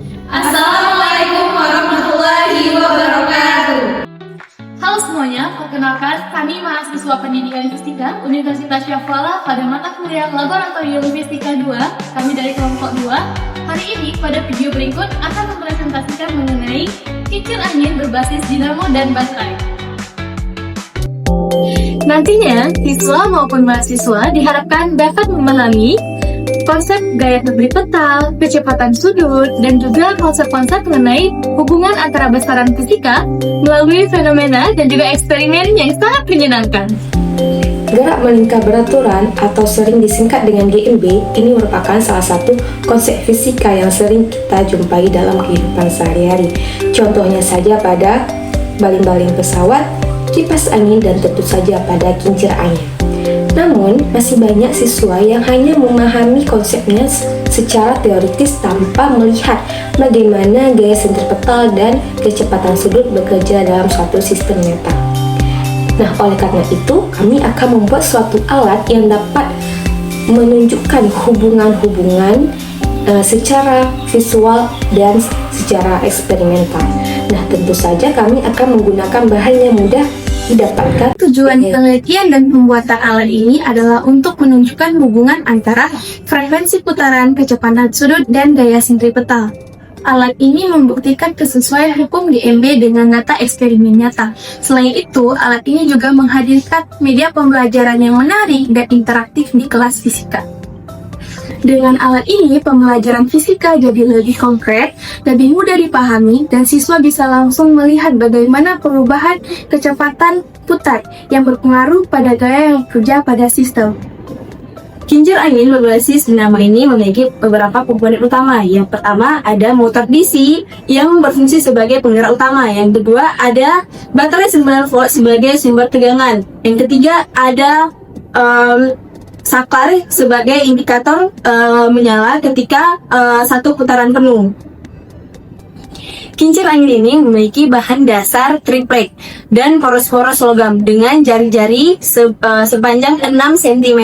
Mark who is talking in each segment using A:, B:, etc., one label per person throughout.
A: Assalamualaikum warahmatullahi wabarakatuh.
B: Halo semuanya, perkenalkan kami mahasiswa pendidikan fisika Universitas Syafala pada mata kuliah Laboratorium Fisika 2, kami dari kelompok 2. Hari ini pada video berikut akan mempresentasikan mengenai kincir angin berbasis dinamo dan baterai. Nantinya, siswa maupun mahasiswa diharapkan dapat memahami konsep gaya sentripetal, kecepatan sudut, dan juga konsep-konsep mengenai hubungan antara besaran fisika melalui fenomena dan juga eksperimen yang sangat menyenangkan.
C: Gerak melingkar beraturan atau sering disingkat dengan GMB ini merupakan salah satu konsep fisika yang sering kita jumpai dalam kehidupan sehari-hari. Contohnya saja pada baling-baling pesawat, kipas angin, dan tentu saja pada kincir angin. Namun, masih banyak siswa yang hanya memahami konsepnya secara teoritis tanpa melihat bagaimana gaya sentripetal dan kecepatan sudut bekerja dalam suatu sistem nyata. Nah, oleh karena itu, kami akan membuat suatu alat yang dapat menunjukkan hubungan-hubungan secara visual dan secara eksperimental. Nah, tentu saja kami akan menggunakan bahan yang mudah didapatkan.
B: Tujuan penelitian dan pembuatan alat ini adalah untuk menunjukkan hubungan antara frekuensi putaran, kecepatan sudut, dan gaya sentripetal. Alat ini membuktikan kesesuaian hukum GMB dengan data eksperimen nyata. Selain itu, alat ini juga menghadirkan media pembelajaran yang menarik dan interaktif di kelas fisika. Dengan alat ini, pembelajaran fisika jadi lebih konkret, lebih mudah dipahami, dan siswa bisa langsung melihat bagaimana perubahan kecepatan putar yang berpengaruh pada gaya yang bekerja pada sistem.
D: Kincir angin berbasis dinamo ini memiliki beberapa komponen utama. Yang pertama ada motor DC yang berfungsi sebagai penggerak utama. Yang kedua ada baterai 9 volt sebagai sumber tegangan. Yang ketiga ada saklar sebagai indikator menyala ketika satu putaran penuh. Kincir angin ini memiliki bahan dasar triplek dan poros-poros logam dengan jari-jari sepanjang 6 cm.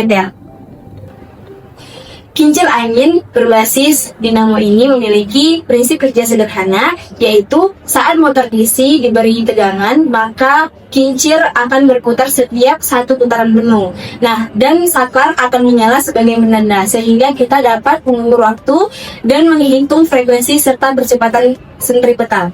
D: Kincir angin berbasis dinamo ini memiliki prinsip kerja sederhana, yaitu saat motor DC diberi tegangan, maka kincir akan berputar setiap satu putaran penuh. Nah, dan saklar akan menyala sebagai penanda, sehingga kita dapat mengukur waktu dan menghitung frekuensi serta percepatan sentripetal.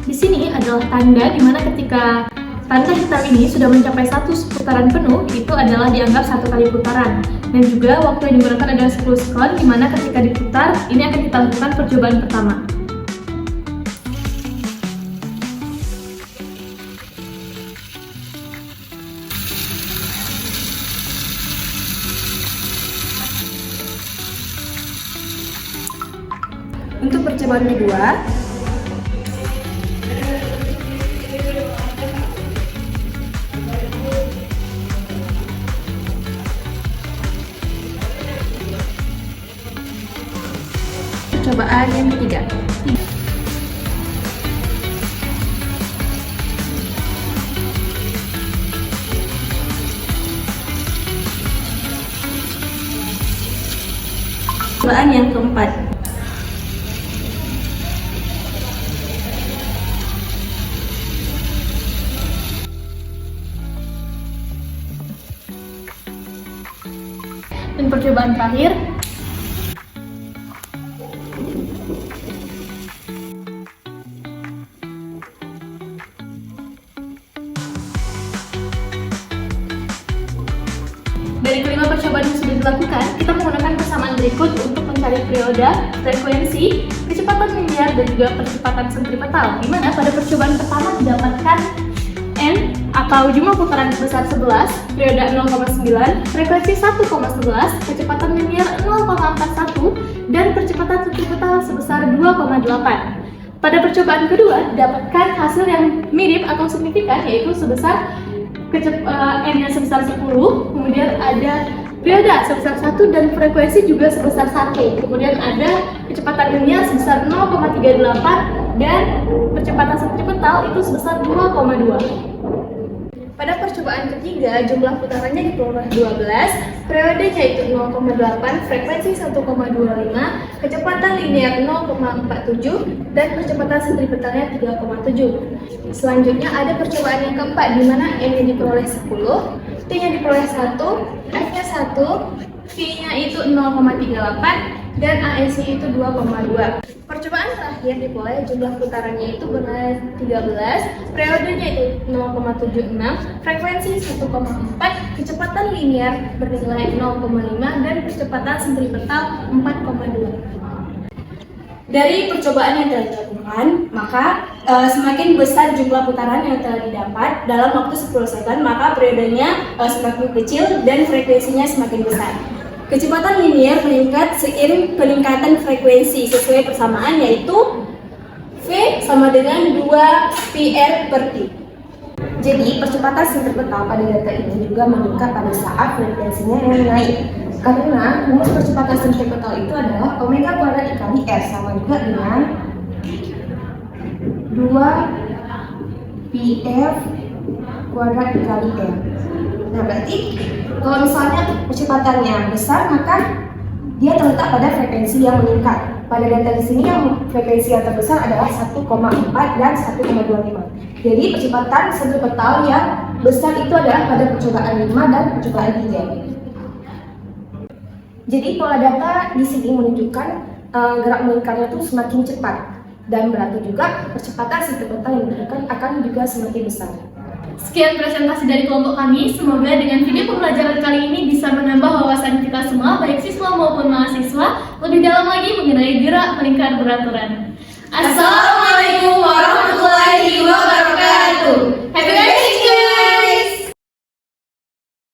B: Di sini adalah tanda di mana ketika tanda hitam ini sudah mencapai satu putaran penuh, itu adalah dianggap satu kali putaran. Dan juga waktu yang digunakan adalah 10 sekon, di mana ketika diputar, ini akan kita lakukan percobaan pertama.
D: Untuk percobaan kedua, percobaan yang ketiga. Percobaan yang keempat.
B: Dan percobaan terakhir, dari kelima percobaan yang sudah dilakukan, kita menggunakan persamaan berikut untuk mencari periode, frekuensi, kecepatan linear, dan juga percepatan sentripetal. Di mana pada percobaan pertama didapatkan N atau jumlah putaran sebesar 11, periode 0,9, frekuensi 1,11, kecepatan linear 0,41, dan percepatan sentripetal sebesar 2,8. Pada percobaan kedua didapatkan hasil yang mirip atau signifikan, yaitu sebesar N-nya sebesar 10, kemudian ada periode sebesar 1 dan frekuensi juga sebesar 1. Kemudian ada kecepatan linear sebesar 0,38 dan percepatan sentripetal itu sebesar 2,2. Pada percobaan ketiga, jumlah putarannya diperoleh 12, periodenya yaitu 0,8, frekuensi 1,25, kecepatan linear 0,47, dan percepatan sentripetalnya 3,7. Selanjutnya ada percobaan yang keempat, di mana N-nya diperoleh 10, T-nya diperoleh 1, F-nya 1, V-nya itu 0,38, dan AS-nya itu 2,2. Percobaan terakhir diperoleh jumlah putarannya itu bernilai 13, periodenya itu 0,76, frekuensi 1,4, kecepatan linear bernilai 0,5, dan percepatan sentripetal 4,2.
D: Dari percobaan yang telah dilakukan, maka semakin besar jumlah putaran yang telah didapat dalam waktu 10 second, maka periodenya semakin kecil dan frekuensinya semakin besar. Kecepatan linear meningkat seiring peningkatan frekuensi sesuai persamaan, yaitu V sama dengan 2πr/t. Jadi percepatan sentripetal pada data ini juga meningkat pada saat frekuensinya yang naik. Karena rumus percepatan sentripetal itu adalah omega kuadrat dikali R sama juga dengan 2πf kuadrat dikali R. Nah, berarti kalau misalnya percepatannya besar, maka dia terletak pada frekuensi yang meningkat. Pada data di sini yang frekuensi yang terbesar adalah 1,4 dan 1,25. Jadi percepatan sentripetal yang besar itu adalah pada percobaan 5 dan percobaan 3. Jadi pola data di sini menunjukkan gerak melingkarnya itu semakin cepat, dan berarti juga percepatan sentripetal yang diberikan akan juga semakin besar.
B: Sekian presentasi dari kelompok kami. Semoga dengan video pembelajaran kali ini bisa menambah wawasan kita semua, baik siswa maupun mahasiswa, lebih dalam lagi mengenai gerak melingkar beraturan. Assalamualaikum.